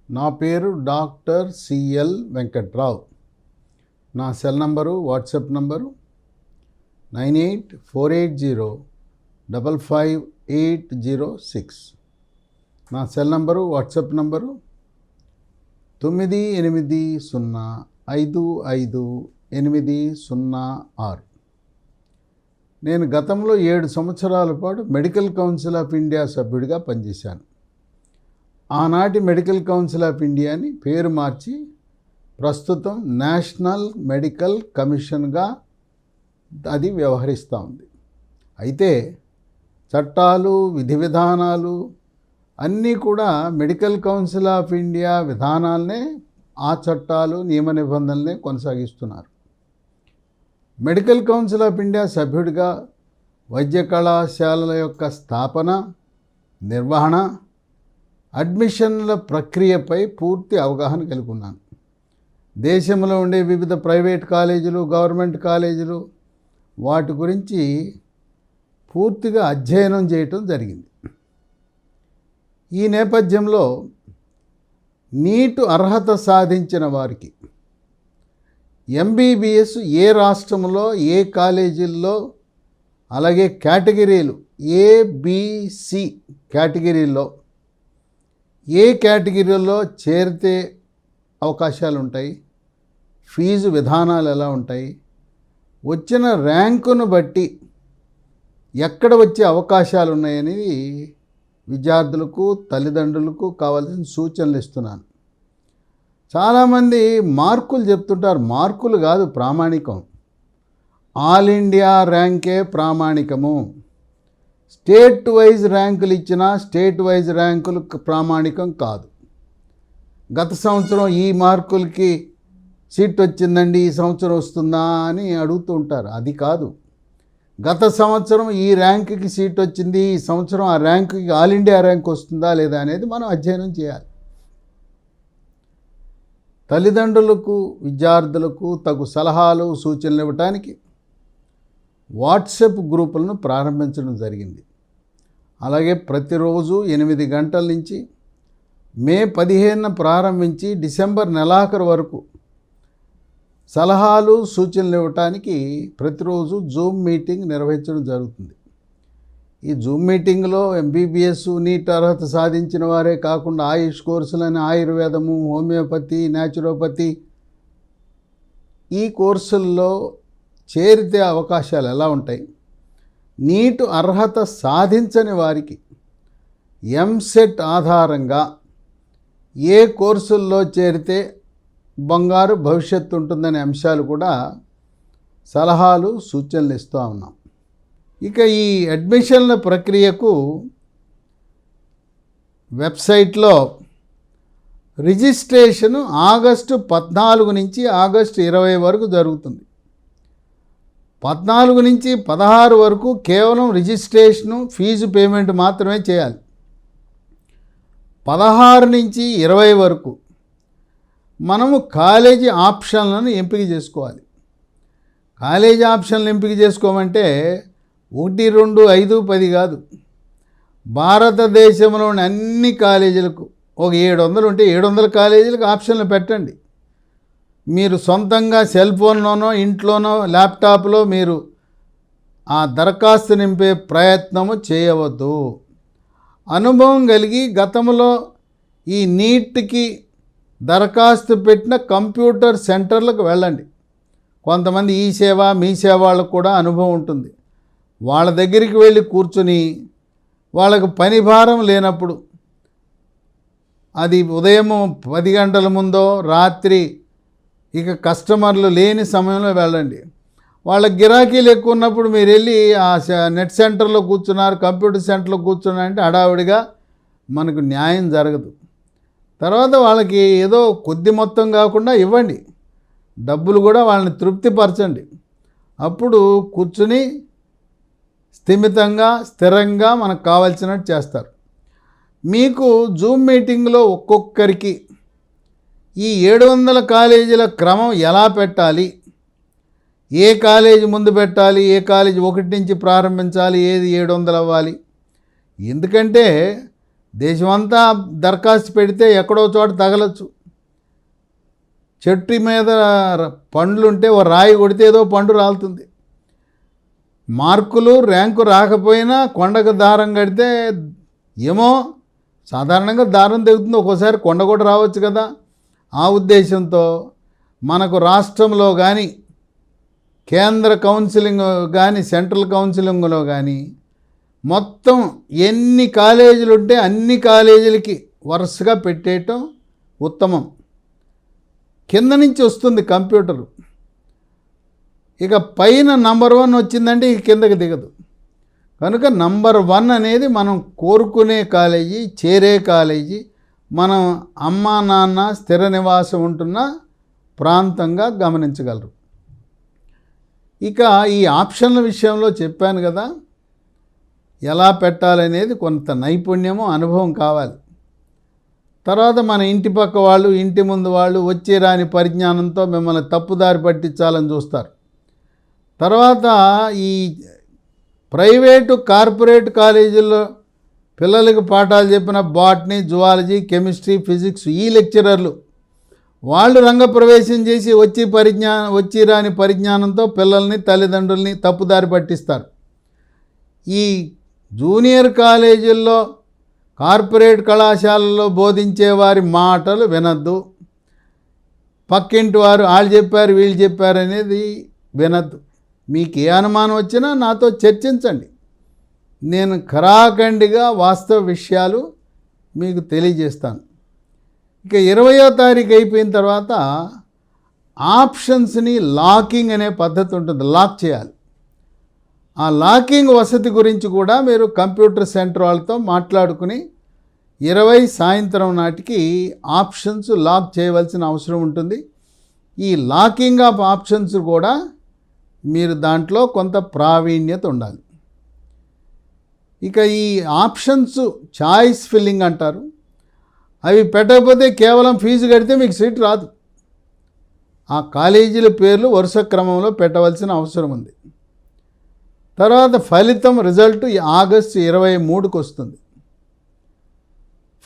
నా పేరు doctor CL Venkatrao. నా సెల్ నంబరు, వాట్సాప్ నంబరు 9848055806. నా సెల్ నంబరు, వాట్సాప్ నంబరు 98055806. నేను గతంలో 7 సంవత్సరాల పాటు మెడికల్ కౌన్సిల్ ఆఫ్ ఇండియా సభ్యుడిగా పనిచేశాను. ఆనాటి మెడికల్ కౌన్సిల్ ఆఫ్ ఇండియాని పేరు మార్చి ప్రస్తుతం నేషనల్ మెడికల్ కమిషన్గా అది వ్యవహరిస్తూ ఉంది. అయితే చట్టాలు, విధి విధానాలు అన్నీ కూడా మెడికల్ కౌన్సిల్ ఆఫ్ ఇండియా విధానాలనే, ఆ చట్టాలు, నియమ నిబంధనలనే కొనసాగిస్తున్నారు. మెడికల్ కౌన్సిల్ ఆఫ్ ఇండియా సభ్యుడిగా వైద్య కళాశాలల యొక్క స్థాపన, నిర్వహణ, అడ్మిషన్ల ప్రక్రియపై పూర్తి అవగాహన కలిగి ఉన్నాను. దేశంలో ఉండే వివిధ ప్రైవేట్ కాలేజీలు, గవర్నమెంట్ కాలేజీలు, వాటి గురించి పూర్తిగా అధ్యయనం చేయటం జరిగింది. ఈ నేపథ్యంలో నీట్ అర్హత సాధించిన వారికి ఎంబీబీఎస్ ఏ రాష్ట్రంలో, ఏ కాలేజీల్లో, అలాగే కేటగిరీలు ఏబిసి కేటగిరీల్లో ఏ కేటగిరీలో చేరితే అవకాశాలు ఉంటాయి, ఫీజు విధానాలు ఎలా ఉంటాయి, వచ్చిన ర్యాంకును బట్టి ఎక్కడ వచ్చే అవకాశాలు ఉన్నాయనేది విద్యార్థులకు, తల్లిదండ్రులకు కావాల్సిన సూచనలు ఇస్తున్నాను. చాలామంది మార్కులు చెప్తుంటారు. మార్కులు కాదు ప్రామాణికం. ఆల్ ఇండియా ర్యాంకే ప్రామాణికము. స్టేట్ వైజ్ ర్యాంకులు ఇచ్చినా స్టేట్ వైజ్ ర్యాంకులు ప్రామాణికం కాదు. గత సంవత్సరం ఈ మార్కులకి సీట్ వచ్చిందండి, ఈ సంవత్సరం వస్తుందా అని అడుగుతూ ఉంటారు. అది కాదు. గత సంవత్సరం ఈ ర్యాంకుకి సీట్ వచ్చింది, ఈ సంవత్సరం ఆ ర్యాంకుకి ఆల్ ఇండియా ర్యాంక్ వస్తుందా లేదా అనేది మనం అధ్యయనం చేయాలి. తల్లిదండ్రులకు, విద్యార్థులకు తగు సలహాలు, సూచనలు ఇవ్వటానికి వాట్సాప్ గ్రూపులను ప్రారంభించడం జరిగింది. అలాగే ప్రతిరోజు 8 గంటల నుంచి మే 15న ప్రారంభించి డిసెంబర్ నెలాఖరు వరకు సలహాలు, సూచనలు ఇవ్వటానికి ప్రతిరోజు జూమ్ మీటింగ్ నిర్వహించడం జరుగుతుంది. ఈ జూమ్ మీటింగ్లో ఎంబీబీఎస్, నీట్ అర్హత సాధించిన వారే కాకుండా ఆయుష్ కోర్సులని, ఆయుర్వేదము, హోమియోపతి, న్యాచురోపతి ఈ కోర్సుల్లో చేరితే అవకాశాలు ఎలా ఉంటాయి, నీట్ అర్హత సాధించని వారికి ఎంసెట్ ఆధారంగా ఏ కోర్సుల్లో చేరితే బంగారు భవిష్యత్తు ఉంటుందనే అంశాలు కూడా సలహాలు, సూచనలు ఇస్తూ ఉన్నాం. ఇక ఈ అడ్మిషన్ల ప్రక్రియకు వెబ్సైట్లో రిజిస్ట్రేషను ఆగస్టు 14 నుంచి ఆగస్టు 20 వరకు జరుగుతుంది. 14 నుంచి 16 వరకు కేవలం రిజిస్ట్రేషను, ఫీజు పేమెంట్ మాత్రమే చేయాలి. 16 నుంచి 20 వరకు మనము కాలేజీ ఆప్షన్లను ఎంపిక చేసుకోవాలి. కాలేజీ ఆప్షన్లు ఎంపిక చేసుకోమంటే 1, 2, 5, 10 కాదు. భారతదేశంలోని అన్ని కాలేజీలకు ఒక 700 ఉంటే 700 కాలేజీలకు ఆప్షన్లు పెట్టండి. మీరు సొంతంగా సెల్ ఫోన్లోనో, ఇంట్లోనో, ల్యాప్టాప్లో మీరు ఆ దరఖాస్తు నింపే ప్రయత్నము చేయవద్దు. అనుభవం కలిగి గతంలో ఈ నీట్కి దరఖాస్తు పెట్టిన కంప్యూటర్ సెంటర్లకు వెళ్ళండి. కొంతమంది ఈ సేవ, మీ సేవ వాళ్ళకు కూడా అనుభవం ఉంటుంది. వాళ్ళ దగ్గరికి వెళ్ళి కూర్చుని వాళ్ళకు పని భారం లేనప్పుడు, అది ఉదయం 10 గంటల ముందో, రాత్రి ఇక కస్టమర్లు లేని సమయంలో వెళ్ళండి. వాళ్ళ గిరాకీలు ఎక్కువ ఉన్నప్పుడు మీరు వెళ్ళి ఆ నెట్ సెంటర్లో కూర్చున్నారు, కంప్యూటర్ సెంటర్లో కూర్చున్నారంటే హడావుడిగా మనకు న్యాయం జరగదు. తర్వాత వాళ్ళకి ఏదో కొద్ది మొత్తం కాకుండా ఇవ్వండి, డబ్బులు కూడా వాళ్ళని తృప్తిపరచండి. అప్పుడు కూర్చుని స్థిమితంగా, స్థిరంగా మనకు కావాల్సినట్టు చేస్తారు. మీకు జూమ్ మీటింగ్లో ఒక్కొక్కరికి ఈ 700 కాలేజీల క్రమం ఎలా పెట్టాలి, ఏ కాలేజీ ముందు పెట్టాలి, ఏ కాలేజీ 1 నుంచి ప్రారంభించాలి, ఏది 700 అవ్వాలి. ఎందుకంటే దేశమంతా దరఖాస్తు పెడితే ఎక్కడో చోట తగలచ్చు. చెట్టు మీద పండ్లుంటే ఓ రాయి కొడితే ఏదో పండు రాలుతుంది. మార్కులు ర్యాంకు రాకపోయినా కొండకు దారం కడితే ఏమో సాధారణంగా దారం తెగుతుంది, ఒక్కోసారి కొండ కూడా రావచ్చు కదా. ఆ ఉద్దేశంతో మనకు రాష్ట్రంలో కానీ కేంద్ర కౌన్సిలింగ్ కానీ సెంట్రల్ కౌన్సిలింగ్లో కానీ మొత్తం ఎన్ని కాలేజీలు ఉంటే అన్ని కాలేజీలకి వరుసగా పెట్టేయటం ఉత్తమం. కింద నుంచి వస్తుంది కంప్యూటరు. ఇక పైన నంబర్ 1 వచ్చిందంటే ఇక కిందకి దిగదు. కనుక నంబర్ 1 అనేది మనం కోరుకునే కాలేజీ, చేరే కాలేజీ, మనం అమ్మా నాన్న స్థిర నివాసం ఉంటున్న ప్రాంతంగా గమనించగలరు. ఇక ఈ ఆప్షన్ల విషయంలో చెప్పాను కదా, ఎలా పెట్టాలనేది కొంత నైపుణ్యము, అనుభవం కావాలి. తర్వాత మన ఇంటి పక్క వాళ్ళు, ఇంటి ముందు వాళ్ళు వచ్చే రాని పరిజ్ఞానంతో మిమ్మల్ని తప్పుదారి పట్టించాలని చూస్తారు. తర్వాత ఈ ప్రైవేటు కార్పొరేట్ కాలేజీల్లో పిల్లలకి పాఠాలు చెప్పిన బాటనీ, జువాలజీ, కెమిస్ట్రీ, ఫిజిక్స్ ఈ లెక్చరర్లు వాళ్ళు రంగప్రవేశం చేసి వచ్చి రాని పరిజ్ఞానంతో పిల్లల్ని, తల్లిదండ్రుల్ని తప్పుదారి పట్టిస్తారు. ఈ జూనియర్ కాలేజీల్లో, కార్పొరేట్ కళాశాలల్లో బోధించే వారి మాటలు వినద్దు. పక్కింటి వారు వాళ్ళు చెప్పారు వీళ్ళు చెప్పారు అనేది వినద్దు. మీకు ఏ అనుమానం వచ్చినా నాతో చర్చించండి. నేను ఖరాఖండిగా వాస్తవ విషయాలు మీకు తెలియజేస్తాను. ఇక 20వ తారీఖు అయిపోయిన తర్వాత ఆప్షన్స్ని లాకింగ్ అనే పద్ధతి ఉంటుంది, లాక్ చేయాలి. ఆ లాకింగ్ వసతి గురించి కూడా మీరు కంప్యూటర్ సెంటర్ వాళ్ళతో మాట్లాడుకుని 20 సాయంత్రం నాటికి ఆప్షన్స్ లాక్ చేయవలసిన అవసరం ఉంటుంది. ఈ లాకింగ్ ఆఫ్ ఆప్షన్స్ కూడా మీరు దాంట్లో కొంత ప్రావీణ్యత ఉండాలి. ఇక ఈ ఆప్షన్స్ చాయిస్ ఫిల్లింగ్ అంటారు. అవి పెట్టకపోతే కేవలం ఫీజు కడితే మీకు సీట్ రాదు. ఆ కాలేజీల పేర్లు వరుస క్రమంలో పెట్టవలసిన అవసరం ఉంది. తర్వాత ఫలితం రిజల్ట్ ఆగస్టు 23కి వస్తుంది.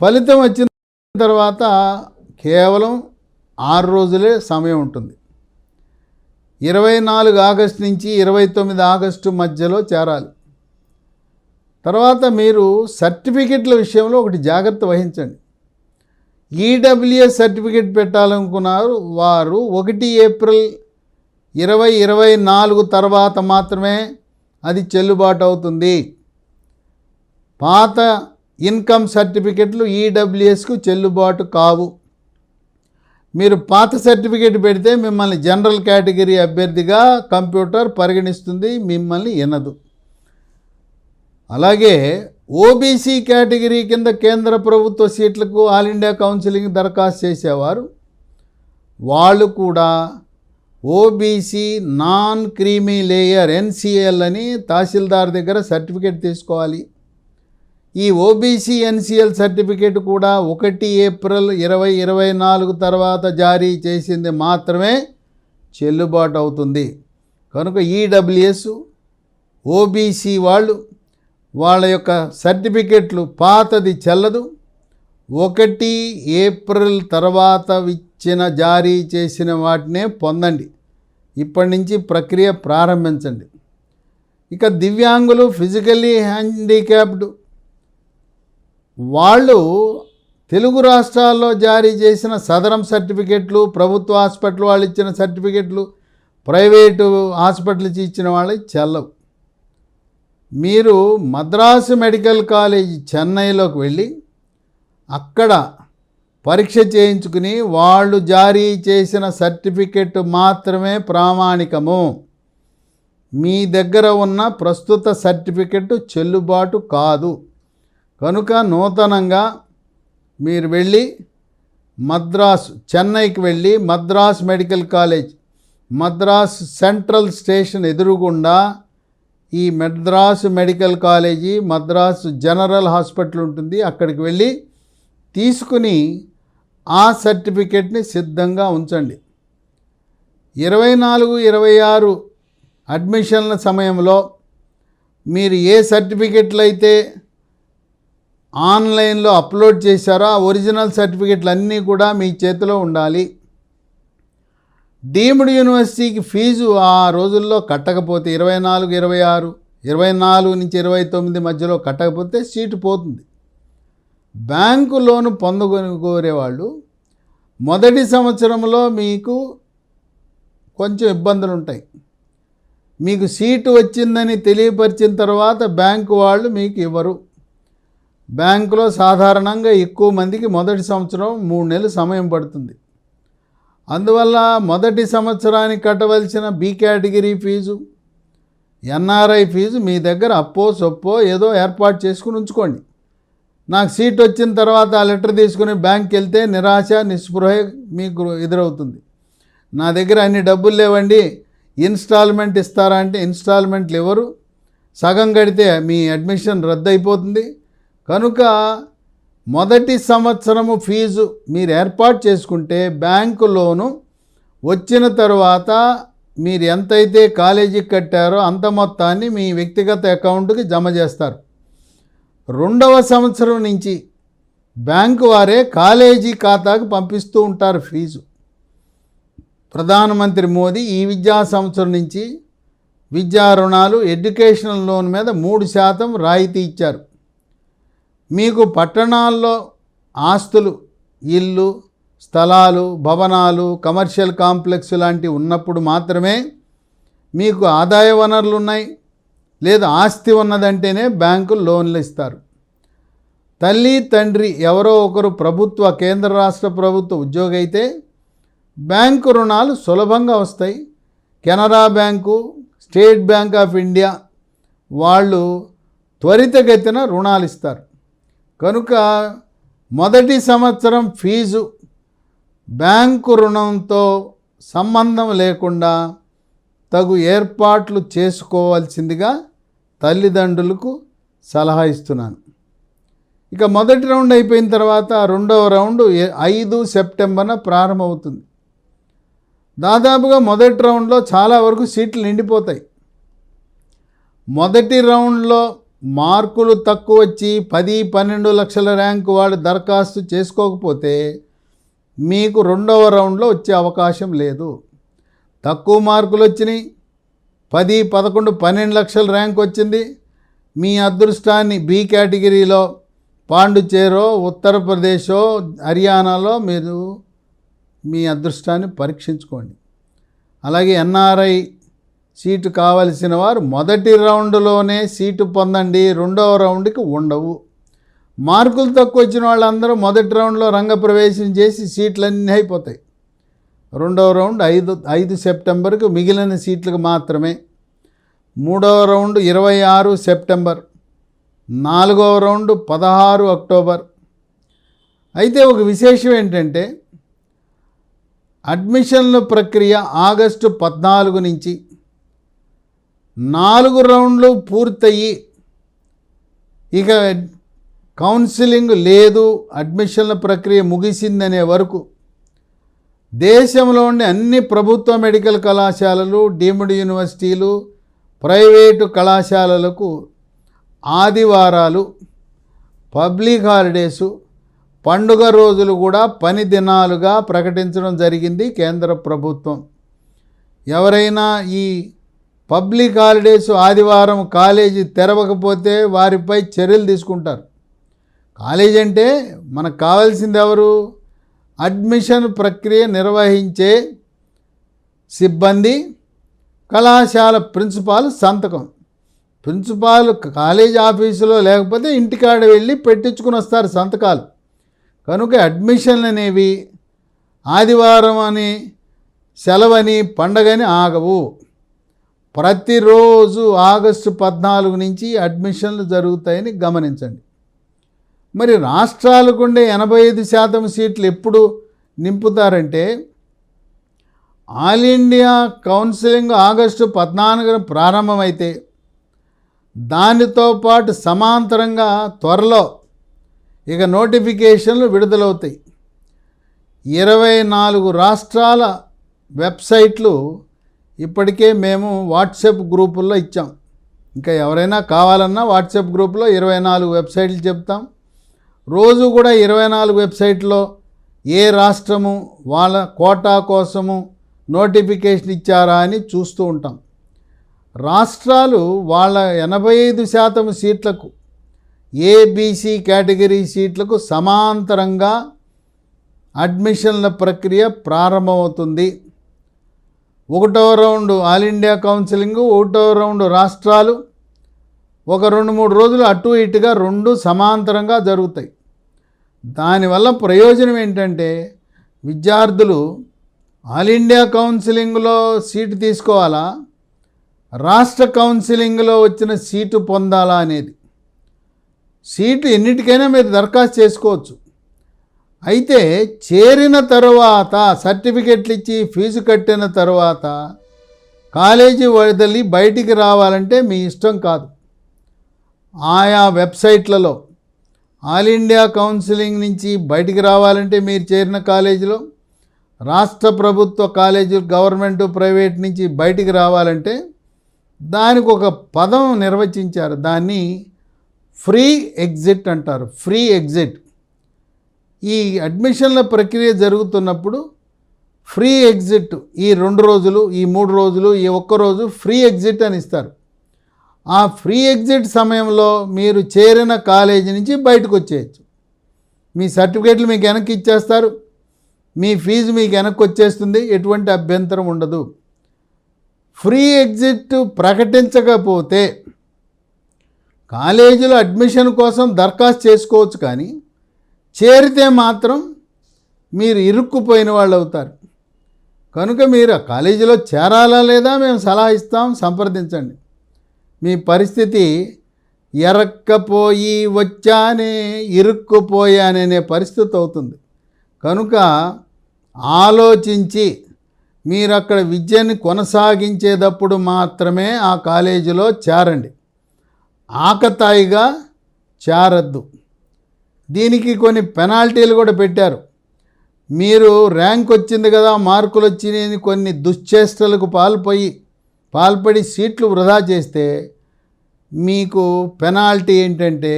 ఫలితం వచ్చిన తర్వాత కేవలం 6 రోజులే సమయం ఉంటుంది. 24 ఆగస్టు నుంచి 29 ఆగస్టు మధ్యలో చేరాలి. తర్వాత మీరు సర్టిఫికెట్ల విషయంలో ఒకటి జాగ్రత్త వహించండి. ఈడబ్ల్యూఎస్ సర్టిఫికెట్ పెట్టాలనుకున్నారు వారు 1 ఏప్రిల్ 2024 తర్వాత మాత్రమే అది చెల్లుబాటు అవుతుంది. పాత ఇన్కమ్ సర్టిఫికెట్లు ఈడబ్ల్యూఎస్కు చెల్లుబాటు కావు. మీరు పాత సర్టిఫికెట్ పెడితే మిమ్మల్ని జనరల్ కేటగిరీ అభ్యర్థిగా కంప్యూటర్ పరిగణిస్తుంది, మిమ్మల్ని ఎనదు. అలాగే ఓబీసీ కేటగిరీ కింద కేంద్ర ప్రభుత్వ సీట్లకు ఆల్ ఇండియా కౌన్సిలింగ్ దరఖాస్తు చేసేవారు వాళ్ళు కూడా OBC non creamy layer NCL అని తహసీల్దార్ దగ్గర సర్టిఫికేట్ తీసుకోవాలి. ఈ ఓబీసీ ఎన్సీఎల్ సర్టిఫికేట్ కూడా 1 ఏప్రిల్ 2024 తర్వాత జారీ చేసింది మాత్రమే చెల్లుబాటు అవుతుంది. కనుక ఈడబ్ల్యూఎస్ ఓబీసీ వాళ్ళ యొక్క సర్టిఫికెట్లు పాతది చెల్లదు. 1 ఏప్రిల్ తర్వాత జారీ చేసిన వాటినే పొందండి. ఇప్పటి నుంచి ప్రక్రియ ప్రారంభించండి. ఇక దివ్యాంగులు, ఫిజికల్లీ హ్యాండిక్యాప్డ్ వాళ్ళు తెలుగు రాష్ట్రాల్లో జారీ చేసిన సదరం సర్టిఫికెట్లు, ప్రభుత్వ హాస్పిటల్ వాళ్ళు ఇచ్చిన సర్టిఫికెట్లు, ప్రైవేటు హాస్పిటల్స్ ఇచ్చిన వాళ్ళకి చెల్లవు. మీరు మద్రాసు మెడికల్ కాలేజ్ చెన్నైలోకి వెళ్ళి అక్కడ పరీక్ష చేయించుకుని వాళ్ళు జారీ చేసిన సర్టిఫికెట్ మాత్రమే ప్రామాణికము. మీ దగ్గర ఉన్న ప్రస్తుత సర్టిఫికెట్ చెల్లుబాటు కాదు. కనుక నూతనంగా మీరు వెళ్ళి చెన్నైకి వెళ్ళి Madras medical college, Madras central station ఎదురుగుండా ఈ Madras medical college, Madras general hospital ఉంటుంది. అక్కడికి వెళ్ళి తీసుకుని ఆ సర్టిఫికెట్ని సిద్ధంగా ఉంచండి. 24-26 అడ్మిషన్ల సమయంలో మీరు ఏ సర్టిఫికెట్లు అయితే ఆన్లైన్లో అప్లోడ్ చేశారో ఆ ఒరిజినల్ సర్టిఫికెట్లు అన్నీ కూడా మీ చేతిలో ఉండాలి. డీమ్డ్ యూనివర్సిటీకి ఫీజు ఆ రోజుల్లో కట్టకపోతే 24, 26, 24 నుంచి 29 మధ్యలో కట్టకపోతే సీటు పోతుంది. బ్యాంకు లోను పొందగోరేవాళ్ళు మొదటి సంవత్సరంలో మీకు కొంచెం ఇబ్బందులు ఉంటాయి. మీకు సీటు వచ్చిందని తెలియపరిచిన తర్వాత బ్యాంకు వాళ్ళు మీకు ఇవ్వరు. బ్యాంకులో సాధారణంగా ఎక్కువ మందికి మొదటి సంవత్సరం 3 నెలలు సమయం పడుతుంది. అందువల్ల మొదటి సంవత్సరానికి కట్టవలసిన B category fees, NRI fees మీ దగ్గర అప్పో సొప్పో ఏదో ఏర్పాటు చేసుకుని ఉంచుకోండి. నాకు సీట్ వచ్చిన తర్వాత ఆ లెటర్ తీసుకుని బ్యాంక్కి వెళ్తే నిరాశ నిస్పృహ మీకు ఎదురవుతుంది. నా దగ్గర అన్ని డబ్బులు లేవండి, ఇన్స్టాల్మెంట్ ఇస్తారా అంటే ఇన్స్టాల్మెంట్లు ఇవ్వరు, సగం కడితే మీ అడ్మిషన్ రద్దు అయిపోతుంది. కనుక మొదటి సంవత్సరము ఫీజు మీరు ఏర్పాటు చేసుకుంటే బ్యాంకు లోను వచ్చిన తర్వాత మీరు ఎంతైతే కాలేజీకి కట్టారో అంత మొత్తాన్ని మీ వ్యక్తిగత అకౌంట్కి జమ చేస్తారు. రెండవ సంవత్సరం నుంచి బ్యాంకు వారే కాలేజీ ఖాతాకు పంపిస్తూ ఉంటారు ఫీజు. ప్రధానమంత్రి మోదీ ఈ విద్యా సంవత్సరం నుంచి విద్యా రుణాలు, ఎడ్యుకేషనల్ లోన్ మీద 3% రాయితీ ఇచ్చారు. మీకు పట్టణాల్లో ఆస్తులు, ఇల్లు, స్థలాలు, భవనాలు, కమర్షియల్ కాంప్లెక్స్ లాంటివి ఉన్నప్పుడు మాత్రమే మీకు ఆదాయ వనరులు ఉన్నాయి లేదా ఆస్తి ఉన్నదంటేనే బ్యాంకులు లోన్లు ఇస్తారు. తల్లి తండ్రి ఎవరో ఒకరు ప్రభుత్వ, కేంద్ర రాష్ట్ర ప్రభుత్వ ఉద్యోగి అయితే బ్యాంకు రుణాలు సులభంగా వస్తాయి. Canara bank, state bank of India వాళ్ళు త్వరితగతిన రుణాలు ఇస్తారు. కనుక మొదటి సంవత్సరం ఫీజు బ్యాంకు రుణంతో సంబంధం లేకుండా తగు ఏర్పాట్లు చేసుకోవాల్సిందిగా తల్లిదండ్రులకు సలహా ఇస్తున్నాను. ఇక మొదటి రౌండ్ అయిపోయిన తర్వాత రెండవ రౌండ్ 5 సెప్టెంబర్న ప్రారంభమవుతుంది. దాదాపుగా మొదటి రౌండ్లో చాలా వరకు సీట్లు నిండిపోతాయి. మొదటి రౌండ్లో మార్కులు తక్కువ వచ్చి 10-12 లక్షల ర్యాంకు వాడు దరఖాస్తు చేసుకోకపోతే మీకు రెండవ రౌండ్లో వచ్చే అవకాశం లేదు. తక్కువ మార్కులు వచ్చినాయి, 10, 11, 12 లక్షల ర్యాంక్ వచ్చింది, మీ అదృష్టాన్ని బి కేటగిరీలో పాండుచేరో, ఉత్తరప్రదేశో, హర్యానాలో మీరు మీ అదృష్టాన్ని పరీక్షించుకోండి. అలాగే ఎన్ఆర్ఐ సీటు కావలసిన వారు మొదటి రౌండ్లోనే సీటు పొందండి, రెండవ రౌండ్కి ఉండవు. మార్కులు తక్కువ వచ్చిన వాళ్ళందరూ మొదటి రౌండ్లో రంగప్రవేశం చేసి సీట్లన్నీ అయిపోతాయి. రెండవ రౌండ్ 5 సెప్టెంబర్కు, మిగిలిన సీట్లకు మాత్రమే. మూడవ రౌండ్ 26 సెప్టెంబర్, నాలుగవ రౌండ్ 16 అక్టోబర్. అయితే ఒక విశేషం ఏంటంటే అడ్మిషన్ల ప్రక్రియ ఆగస్టు 14 నుంచి 4 రౌండ్లు పూర్తయి ఇక కౌన్సిలింగ్ లేదు, అడ్మిషన్ల ప్రక్రియ ముగిసిందనే వరకు దేశంలోని అన్ని ప్రభుత్వ మెడికల్ కళాశాలలు, డీమ్డ్ యూనివర్సిటీలు, ప్రైవేటు కళాశాలలకు ఆదివారాలు, పబ్లిక్ హాలిడేసు, పండుగ రోజులు కూడా పని దినాలుగా ప్రకటించడం జరిగింది కేంద్ర ప్రభుత్వం. ఎవరైనా ఈ పబ్లిక్ హాలిడేస్ ఆదివారం కాలేజీ తెరవకపోతే వారిపై చర్యలు తీసుకుంటారు. కాలేజీ అంటే మనకు కావాల్సింది ఎవరు? అడ్మిషన్ ప్రక్రియ నిర్వహించే సిబ్బంది, కళాశాల ప్రిన్సిపాల్ సంతకం. ప్రిన్సిపాల్ కాలేజ్ ఆఫీసులో లేకపోతే ఇంటికాడ వెళ్ళి పెట్టించుకుని వస్తారు సంతకాలు. కనుక అడ్మిషన్లు అనేవి ఆదివారం అని, సెలవని, పండగని ఆగవు. ప్రతిరోజు ఆగస్టు 14 నుంచి అడ్మిషన్లు జరుగుతాయని గమనించండి. మరి రాష్ట్రాలకు ఉండే 85% సీట్లు ఎప్పుడు నింపుతారంటే ఆల్ ఇండియా కౌన్సిలింగ్ ఆగస్టు 14న ప్రారంభమైతే దానితో పాటు సమాంతరంగా త్వరలో ఇక నోటిఫికేషన్లు విడుదలవుతాయి. 24 రాష్ట్రాల వెబ్సైట్లు ఇప్పటికే మేము వాట్సాప్ గ్రూపుల్లో ఇచ్చాం. ఇంకా ఎవరైనా కావాలన్నా వాట్సాప్ గ్రూపులో 24 వెబ్సైట్లు చెప్తాం. రోజు కూడా 24 వెబ్సైట్లో ఏ రాష్ట్రము వాళ్ళ కోటా కోసము నోటిఫికేషన్ ఇచ్చారా అని చూస్తూ ఉంటాం. రాష్ట్రాలు వాళ్ళ 85% సీట్లకు ఏబీసీ కేటగిరీ సీట్లకు సమాంతరంగా అడ్మిషన్ల ప్రక్రియ ప్రారంభమవుతుంది. 1వ రౌండ్ ఆల్ ఇండియా కౌన్సిలింగ్, 1వ రౌండ్ రాష్ట్రాలు, ఒక 2-3 రోజులు అటు ఇటుగా 2 సమాంతరంగా జరుగుతాయి. దానివల్ల ప్రయోజనం ఏంటంటే విద్యార్థులు ఆల్ ఇండియా కౌన్సిలింగ్లో సీటు తీసుకోవాలా, రాష్ట్ర కౌన్సిలింగ్లో వచ్చిన సీటు పొందాలా అనేది. సీటు ఎన్నిటికైనా మీరు దరఖాస్తు చేసుకోవచ్చు. అయితే చేరిన తరువాత సర్టిఫికెట్లు ఇచ్చి ఫీజు కట్టిన తర్వాత కాలేజీ వదిలి బయటికి రావాలంటే మీ ఇష్టం కాదు. ఆయా వెబ్సైట్లలో ఆల్ ఇండియా కౌన్సిలింగ్ నుంచి బయటికి రావాలంటే మీరు చేరిన కాలేజీలో, రాష్ట్ర ప్రభుత్వ కాలేజీలు గవర్నమెంట్ ప్రైవేట్ నుంచి బయటికి రావాలంటే దానికి ఒక పదం నిర్వచించారు. దాన్ని ఫ్రీ ఎగ్జిట్ అంటారు. Free exit. ఈ అడ్మిషన్ల ప్రక్రియ జరుగుతున్నప్పుడు ఫ్రీ ఎగ్జిట్ ఈ 2 రోజులు, ఈ 3 రోజులు, ఈ 1 రోజు ఫ్రీ ఎగ్జిట్ అని ఇస్తారు. ఆ ఫ్రీ ఎగ్జిట్ సమయంలో మీరు చేరిన కాలేజీ నుంచి బయటకు వచ్చేయచ్చు. మీ సర్టిఫికేట్లు మీకు వెనక్కి ఇచ్చేస్తారు, మీ ఫీజు మీకు వెనక్కి వచ్చేస్తుంది, ఎటువంటి అభ్యంతరం ఉండదు. ఫ్రీ ఎగ్జిట్ ప్రకటించకపోతే కాలేజీలో అడ్మిషన్ కోసం దరఖాస్తు చేసుకోవచ్చు, కానీ చేరితే మాత్రం మీరు ఇరుక్కుపోయిన వాళ్ళు అవుతారు. కనుక మీరు ఆ కాలేజీలో చేరాలా లేదా మేము సలహా ఇస్తాం, సంప్రదించండి. మీ పరిస్థితి ఎరక్కపోయి వచ్చానే ఇరుక్కుపోయాననే పరిస్థితి అవుతుంది. కనుక ఆలోచించి మీరు అక్కడ విద్యని కొనసాగించేటప్పుడు మాత్రమే ఆ కాలేజీలో చేరండి. ఆకతాయిగా చేరద్దు. దీనికి కొన్ని పెనాల్టీలు కూడా పెట్టారు. మీరు ర్యాంక్ వచ్చింది కదా, మార్కులు వచ్చినాయని కొన్ని దుశ్చేష్టలకు పాల్పడి సీట్లు వృధా చేస్తే మీకు పెనాల్టీ ఏంటంటే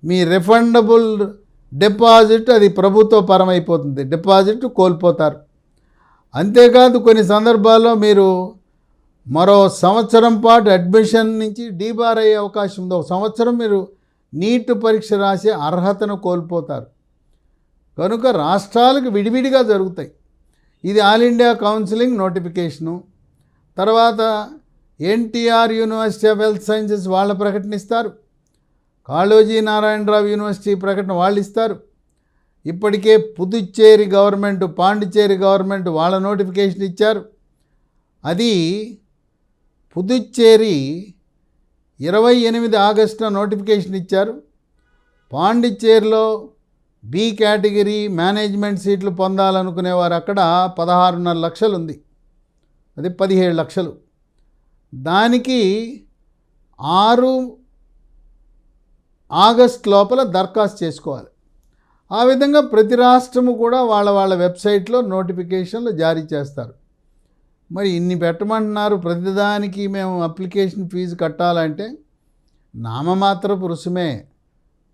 మీ రిఫండబుల్ డిపాజిట్ అది ప్రభుత్వ పరమైపోతుంది, డిపాజిట్ కోల్పోతారు. అంతేకాదు కొన్ని సందర్భాల్లో మీరు మరో సంవత్సరం పాటు అడ్మిషన్ నుంచి డీబార్ అయ్యే అవకాశం ఉంది. 1 సంవత్సరం మీరు నీట్ పరీక్ష రాసే అర్హతను కోల్పోతారు. కనుక రాష్ట్రాలకు విడివిడిగా జరుగుతాయి. ఇది ఆల్ ఇండియా కౌన్సిలింగ్ నోటిఫికేషను. తర్వాత NTR university of health sciences వాళ్ళ ప్రకటన ఇస్తారు, కాళోజీ నారాయణరావు యూనివర్సిటీ ప్రకటన వాళ్ళు ఇస్తారు. ఇప్పటికే పుదుచ్చేరి గవర్నమెంట్, పాండిచేరి గవర్నమెంట్ వాళ్ళ నోటిఫికేషన్ ఇచ్చారు. అది పుదుచ్చేరి 28 ఆగస్టున నోటిఫికేషన్ ఇచ్చారు. పాండిచ్చేరిలో బి కేటగిరీ మేనేజ్మెంట్ సీట్లు పొందాలనుకునేవారు అక్కడ 16.5 లక్షలు ఉంది, అది 17 లక్షలు. దానికి 6 ఆగస్ట్ లోపల దరఖాస్తు చేసుకోవాలి. ఆ విధంగా ప్రతి రాష్ట్రము కూడా వాళ్ళ వెబ్సైట్లో నోటిఫికేషన్లు జారీ చేస్తారు. మరి ఇన్ని పెట్టమంటున్నారు, ప్రతిదానికి మేము అప్లికేషన్ ఫీజు కట్టాలంటే నామమాత్రపు రుసుమే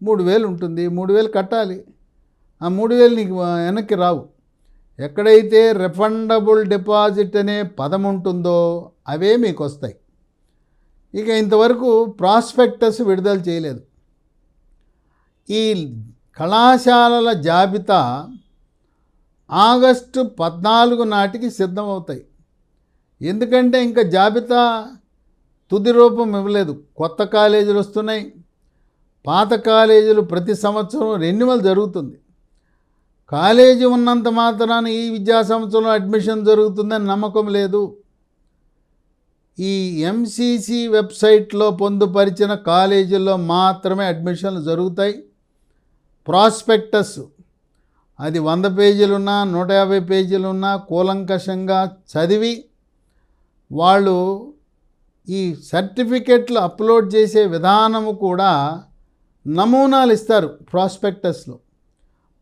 3,000 ఉంటుంది. 3,000 కట్టాలి. ఆ 3,000 నీకు వెనక్కి రావు. ఎక్కడైతే రిఫండబుల్ డిపాజిట్ అనే పదం ఉంటుందో అవే మీకు వస్తాయి. ఇక ఇంతవరకు ప్రాస్పెక్టస్ విడుదల చేయలేదు. ఈ కళాశాలల జాబితా ఆగస్టు 14 నాటికి సిద్ధమవుతాయి. ఎందుకంటే ఇంకా జాబితా తుది రూపం ఇవ్వలేదు. కొత్త కాలేజీలు వస్తున్నాయి, పాత కాలేజీలు ప్రతి సంవత్సరం రెన్యువల్ జరుగుతుంది. కాలేజీ ఉన్నంత మాత్రాన ఈ విద్యా సంవత్సరంలో అడ్మిషన్ జరుగుతుందని నమ్మకం లేదు. ఈ ఎంసీసీ వెబ్సైట్లో పొందుపరిచిన కాలేజీల్లో మాత్రమే అడ్మిషన్లు జరుగుతాయి. ప్రాస్పెక్టస్ అది 100 పేజీలున్నా 150 పేజీలున్నా కూలంకషంగా చదివి వాళ్ళు ఈ సర్టిఫికెట్లు అప్లోడ్ చేసే విధానము కూడా నమూనాలు ఇస్తారు ప్రాస్పెక్టస్లో.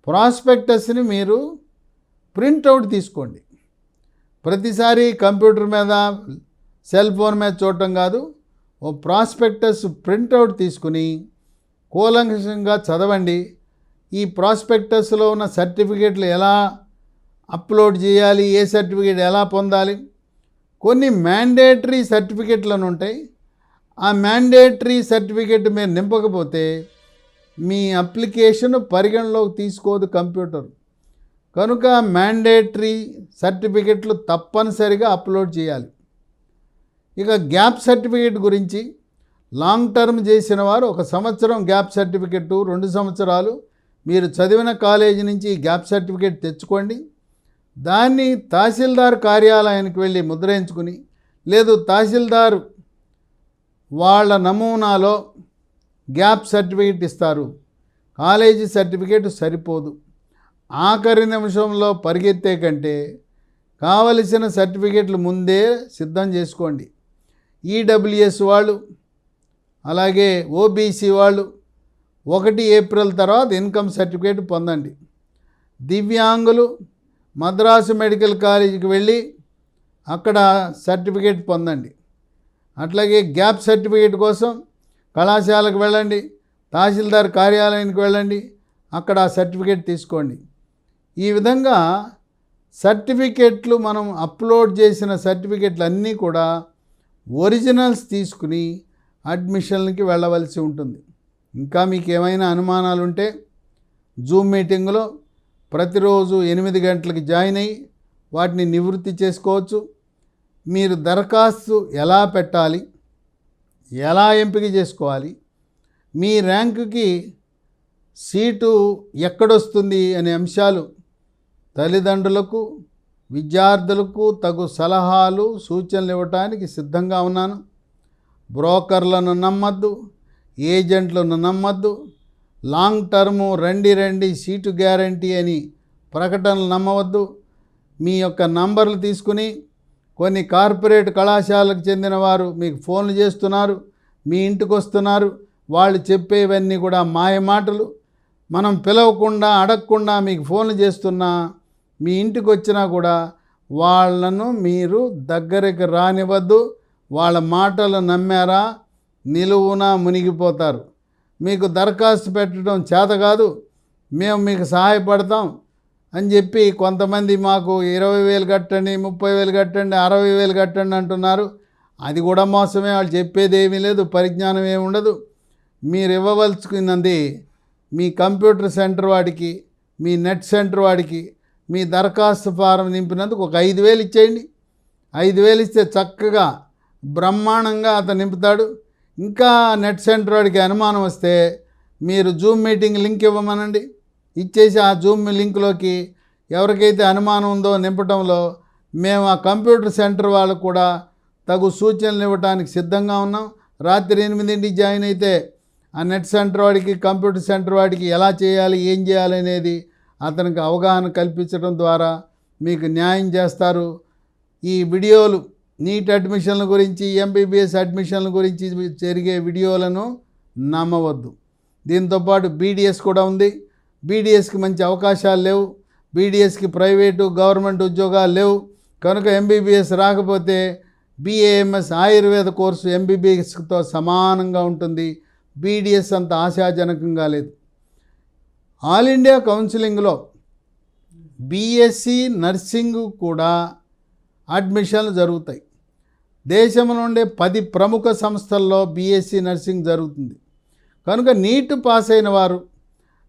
ప్రాస్పెక్టస్ని మీరు ప్రింటౌట్ తీసుకోండి. ప్రతిసారి కంప్యూటర్ మీద సెల్ ఫోన్ మీద చూడటం కాదు, ఓ ప్రాస్పెక్టస్ ప్రింటౌట్ తీసుకుని కూలంకషంగా చదవండి. ఈ ప్రాస్పెక్టస్లో ఉన్న సర్టిఫికేట్లు ఎలా అప్లోడ్ చేయాలి, ఏ సర్టిఫికేట్ ఎలా పొందాలి, కొన్ని మ్యాండేటరీ సర్టిఫికేట్లను ఉంటాయి. ఆ మ్యాండేటరీ సర్టిఫికేట్ మీరు నింపకపోతే మీ అప్లికేషన్ పరిగణలోకి తీసుకోదు కంప్యూటర్. కనుక మ్యాండేటరీ సర్టిఫికెట్లు తప్పనిసరిగా అప్లోడ్ చేయాలి. ఇక గ్యాప్ సర్టిఫికేట్ గురించి, లాంగ్ టర్మ్ చేసిన వారు 1 సంవత్సరం గ్యాప్ సర్టిఫికెట్, 2 సంవత్సరాలు మీరు చదివిన కాలేజీ నుంచి గ్యాప్ సర్టిఫికేట్ తెచ్చుకోండి. దాన్ని తహసీల్దార్ కార్యాలయానికి వెళ్ళి ముద్రించుకుని, లేదు తహసీల్దార్ వాళ్ళ నమూనాలో గ్యాప్ సర్టిఫికేట్ ఇస్తారు. కాలేజీ సర్టిఫికేట్ సరిపోదు. ఆఖరి నిమిషంలో పరిగెత్తే కంటే కావలసిన సర్టిఫికేట్లు ముందే సిద్ధం చేసుకోండి. ఈడబ్ల్యూఎస్ వాళ్ళు, అలాగే ఓబీసీ వాళ్ళు 1 ఏప్రిల్ తర్వాత ఇన్కమ్ సర్టిఫికేట్ పొందండి. దివ్యాంగులు మద్రాసు మెడికల్ కాలేజీకి వెళ్ళి అక్కడ సర్టిఫికేట్ పొందండి. అట్లాగే గ్యాప్ సర్టిఫికేట్ కోసం కళాశాలకు వెళ్ళండి, తహసీల్దార్ కార్యాలయానికి వెళ్ళండి, అక్కడ ఆ సర్టిఫికేట్ తీసుకోండి. ఈ విధంగా సర్టిఫికేట్లు మనం అప్లోడ్ చేసిన సర్టిఫికేట్లు అన్నీ కూడా ఒరిజినల్స్ తీసుకుని అడ్మిషన్లకి వెళ్ళవలసి ఉంటుంది. ఇంకా మీకు ఏమైనా అనుమానాలు ఉంటే జూమ్ మీటింగ్లో ప్రతిరోజు 8 గంటలకి జాయిన్ అయ్యి వాటిని నివృత్తి చేసుకోవచ్చు. మీరు దరఖాస్తు ఎలా పెట్టాలి, ఎలా ఎంపిక చేసుకోవాలి, మీ ర్యాంకుకి సీటు ఎక్కడొస్తుంది అనే అంశాలు తల్లిదండ్రులకు, విద్యార్థులకు తగు సలహాలు, సూచనలు ఇవ్వటానికి సిద్ధంగా ఉన్నాను. బ్రోకర్లను నమ్మద్దు, ఏజెంట్లను నమ్మద్దు. లాంగ్ టర్ము రండి సీటు గ్యారంటీ అని ప్రకటనలు నమ్మవద్దు. మీ యొక్క నంబర్లు తీసుకుని కొన్ని కార్పొరేట్ కళాశాలకు చెందిన వారు మీకు ఫోన్లు చేస్తున్నారు, మీ ఇంటికి వస్తున్నారు. వాళ్ళు చెప్పేవన్నీ కూడా మాయ మాటలు. మనం పిలవకుండా, అడగకుండా మీకు ఫోన్లు చేస్తున్నా, మీ ఇంటికి వచ్చినా కూడా వాళ్ళను మీరు దగ్గరికి రానివ్వద్దు. వాళ్ళ మాటలు నమ్మారా నిలువున మునిగిపోతారు. మీకు దరఖాస్తు పెట్టడం చేత కాదు, మేము మీకు సహాయపడతాం అని చెప్పి కొంతమంది మాకు 20,000 కట్టండి, 30,000 కట్టండి, 60,000 కట్టండి అంటున్నారు. అది కూడా మోసమే. వాళ్ళు చెప్పేది ఏమీ లేదు, పరిజ్ఞానం ఏమి ఉండదు. మీరు ఇవ్వవలసుకున్నది మీ కంప్యూటర్ సెంటర్ వాడికి, మీ నెట్ సెంటర్ వాడికి మీ దరఖాస్తు ఫారం నింపినందుకు ఒక 5,000 ఇచ్చేయండి. 5,000 ఇస్తే చక్కగా బ్రహ్మాండంగా అతను నింపుతాడు. ఇంకా నెట్ సెంటర్ వాడికి అనుమానం వస్తే మీరు జూమ్ మీటింగ్ లింక్ ఇవ్వమనండి. ఇచ్చేసి ఆ జూమ్ లింక్లోకి ఎవరికైతే అనుమానం ఉందో నింపటంలో మేము ఆ కంప్యూటర్ సెంటర్ వాళ్ళకు కూడా తగు సూచనలు ఇవ్వడానికి సిద్ధంగా ఉన్నాం. రాత్రి 8ంటికి జాయిన్ అయితే ఆ నెట్ సెంటర్ వాడికి, కంప్యూటర్ సెంటర్ వాడికి ఎలా చేయాలి, ఏం చేయాలి అనేది అతనికి అవగాహన కల్పించడం ద్వారా మీకు న్యాయం చేస్తారు. ఈ వీడియోలు నీట్ అడ్మిషన్ల గురించి, ఎంబీబీఎస్ అడ్మిషన్ల గురించి జరిగే వీడియోలను నమ్మవద్దు. దీంతోపాటు బీడీఎస్ కూడా ఉంది. బీడీఎస్కి మంచి అవకాశాలు లేవు. బీడీఎస్కి ప్రైవేటు, గవర్నమెంట్ ఉద్యోగాలు లేవు. కనుక ఎంబీబీఎస్ రాకపోతే బీఏఎంఎస్ ఆయుర్వేద కోర్సు ఎంబీబీఎస్తో సమానంగా ఉంటుంది. బీడీఎస్ అంత ఆశాజనకంగా లేదు. ఆల్ ఇండియా కౌన్సిలింగ్లో బీఎస్సీ నర్సింగ్ కూడా అడ్మిషన్లు జరుగుతాయి. దేశంలో ఉండే 10 ప్రముఖ సంస్థల్లో బీఎస్సీ నర్సింగ్ జరుగుతుంది. కనుక నీట్ పాస్ అయిన వారు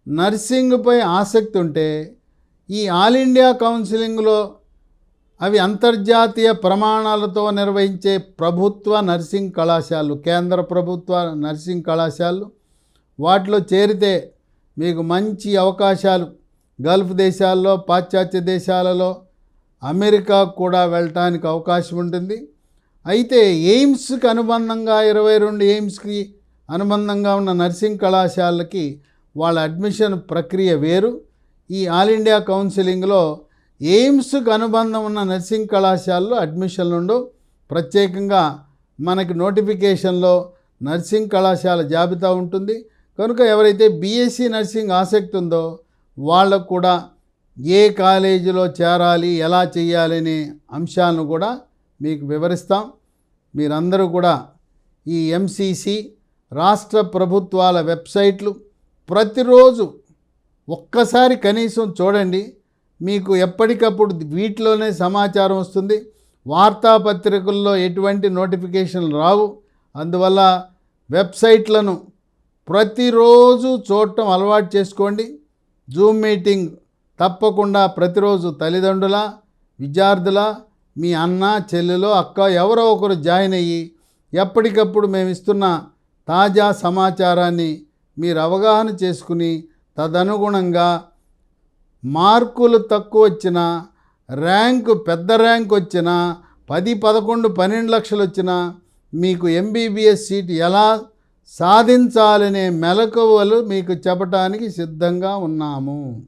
నర్సింగ్పై ఆసక్తి ఉంటే ఈ ఆల్ ఇండియా కౌన్సిలింగ్లో అవి అంతర్జాతీయ ప్రమాణాలతో నిర్వహించే ప్రభుత్వ నర్సింగ్ కళాశాలలు, కేంద్ర ప్రభుత్వ నర్సింగ్ కళాశాలలు, వాటిలో చేరితే మీకు మంచి అవకాశాలు గల్ఫ్ దేశాల్లో, పాశ్చాత్య దేశాలలో, అమెరికా కూడా వెళ్ళటానికి అవకాశం ఉంటుంది. అయితే ఎయిమ్స్కి అనుబంధంగా 22 ఎయిమ్స్కి అనుబంధంగా ఉన్న నర్సింగ్ కళాశాలకి వాళ్ళ అడ్మిషన్ ప్రక్రియ వేరు. ఈ ఆల్ ఇండియా కౌన్సిలింగ్లో ఎయిమ్స్కి అనుబంధం ఉన్న నర్సింగ్ కళాశాలలో అడ్మిషన్లు ఉండవు. ప్రత్యేకంగా మనకి నోటిఫికేషన్లో నర్సింగ్ కళాశాల జాబితా ఉంటుంది. కనుక ఎవరైతే బీఎస్సీ నర్సింగ్ ఆసక్తి ఉందో వాళ్ళకు కూడా ఏ కాలేజీలో చేరాలి, ఎలా చేయాలి అనే అంశాలను కూడా మీకు వివరిస్తాం. మీరందరూ కూడా ఈ ఎంసీసీ రాష్ట్ర ప్రభుత్వాల వెబ్సైట్లు ప్రతిరోజు ఒక్కసారి కనీసం చూడండి. మీకు ఎప్పటికప్పుడు వీటిలోనే సమాచారం వస్తుంది. వార్తాపత్రికల్లో ఎటువంటి నోటిఫికేషన్లు రావు. అందువల్ల వెబ్సైట్లను ప్రతిరోజు చూడటం అలవాటు చేసుకోండి. జూమ్ మీటింగ్ తప్పకుండా ప్రతిరోజు తల్లిదండ్రుల, విద్యార్థుల, మీ అన్న, చెల్లెలో, అక్క ఎవరో ఒకరు జాయిన్ అయ్యి ఎప్పటికప్పుడు మేము ఇస్తున్న తాజా సమాచారాన్ని మీరు అవగాహన చేసుకుని తదనుగుణంగా మార్కులు తక్కువ వచ్చినా, పెద్ద ర్యాంక్ వచ్చినా, 10, 11, 12 లక్షలు వచ్చినా మీకు ఎంబీబీఎస్ సీట్ ఎలా సాధించాలనే మెలకువలు మీకు చెప్పటానికి సిద్ధంగా ఉన్నాము.